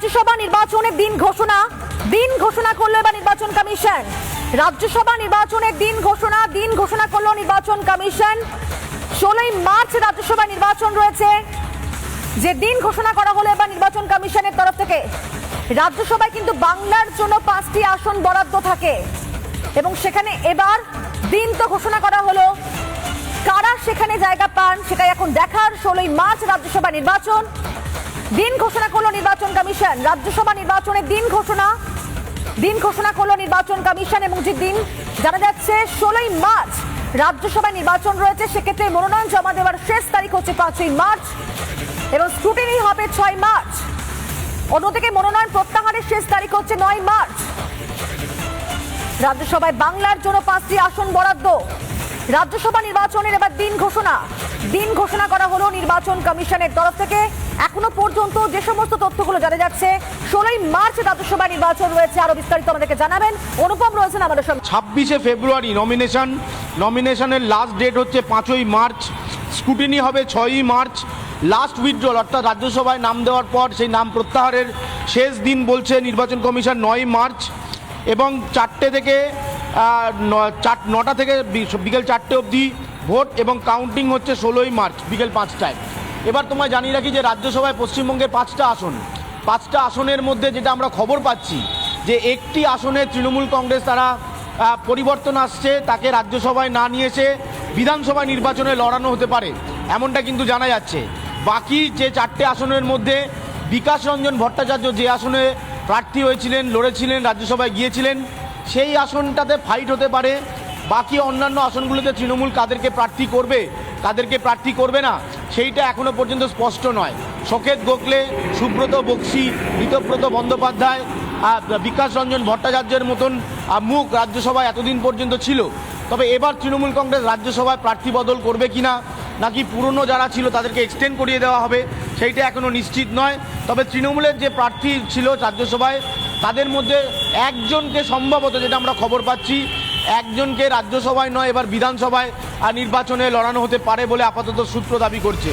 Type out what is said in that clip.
রাজ্যসভা নির্বাচনের দিন ঘোষণা করলো এবার নির্বাচন কমিশন। রাজ্যসভা নির্বাচনের দিন ঘোষণা করলো নির্বাচন কমিশন। 16ই মার্চ রাজ্যসভা নির্বাচন রয়েছে, যে দিন ঘোষণা করা হলো এবার নির্বাচন কমিশনের তরফ থেকে। রাজ্যসভায় কিন্তু বাংলার জন্য 5টি আসন বরাদ্দ থাকে এবং সেখানে এবার দিন তো ঘোষণা করা হলো, কারা সেখানে জায়গা পান সেটাই এখন দেখার। 16ই মার্চ রাজ্যসভা নির্বাচন, দিন ঘোষণা করলো নির্বাচন কমিশন। রাজ্যসভা নির্বাচনের দিন ঘোষণা করলো নির্বাচন কমিশন এবং যে দিন জানা যাচ্ছে 16ই মার্চ রাজ্যসভা নির্বাচন রয়েছে। সেক্ষেত্রে মনোনয়ন জমা দেওয়ার শেষ তারিখ হচ্ছে 5ই মার্চ এবং স্ক্রুটিনি হবে 6 মার্চ। অন্যদিকে মনোনয়ন প্রত্যাহারের শেষ তারিখ হচ্ছে 9 মার্চ। রাজ্যসভায় বাংলার জন্য 5টি আসন বরাদ্দ। রাজ্যসভা নির্বাচনের এবার দিন ঘোষণা করা হলো নির্বাচন কমিশনের তরফ থেকে। এখনো পর্যন্ত যে সমস্ত তথ্যগুলো জানা যাচ্ছে, 16ই মার্চ রাজ্যসভা নির্বাচন রয়েছে। আরো বিস্তারিত আমাদেরকে জানাবেন অনুপম, রয়েছেন আমাদের সঙ্গে। 26শে ফেব্রুয়ারি নমিনেশনের লাস্ট ডেট হচ্ছে 5ই মার্চ, স্ক্রুটিনি হবে 6ই মার্চ। লাস্ট উইথড্রল অর্থাৎ রাজ্যসভায় নাম দেওয়ার পর সেই নাম প্রত্যাহারের শেষ দিন বলছে নির্বাচন কমিশন 9ই মার্চ এবং 9টা থেকে বিকেল 4টে অবধি ভোট এবং কাউন্টিং হচ্ছে 16ই মার্চ বিকেল 5টায়। এবার তোমায় জানিয়ে রাখি যে রাজ্যসভায় পশ্চিমবঙ্গের 5টা আসনের মধ্যে যেটা আমরা খবর পাচ্ছি যে একটি আসনে তৃণমূল কংগ্রেস তারা পরিবর্তন আসছে, তাকে রাজ্যসভায় না নিয়ে এসে বিধানসভায় নির্বাচনে লড়ানো হতে পারে, এমনটা কিন্তু জানা যাচ্ছে। বাকি যে 4টে আসনের মধ্যে বিকাশ রঞ্জন ভট্টাচার্য যে আসনে প্রার্থী হয়েছিলেন, লড়েছিলেন, রাজ্যসভায় গিয়েছিলেন, সেই আসনটাতে ফাইট হতে পারে। বাকি অন্যান্য আসনগুলোতে তৃণমূল কাদেরকে প্রার্থী করবে না সেইটা এখনো পর্যন্ত স্পষ্ট নয়। শোকেত গোখলে, সুব্রত বক্সি, ঋতব্রত বন্দ্যোপাধ্যায়, বিকাশ রঞ্জন ভট্টাচার্যের মতন মুখ রাজ্যসভায় এতদিন পর্যন্ত ছিল। তবে এবার তৃণমূল কংগ্রেস রাজ্যসভায় প্রার্থী বদল করবে কিনা, নাকি পুরনো যারা ছিল তাদেরকে এক্সটেন্ড করিয়ে দেওয়া হবে সেইটা এখনো নিশ্চিত নয়। তবে তৃণমূলের যে প্রার্থী ছিল রাজ্যসভায় তাদের মধ্যে একজনকে সম্ভবত, যেটা আমরা খবর পাচ্ছি, একজনকে রাজ্যসভায় নয় এবার বিধানসভায় নির্বাচনে লড়ানো হতে পারে বলে আপাতত সূত্র দাবি করছে।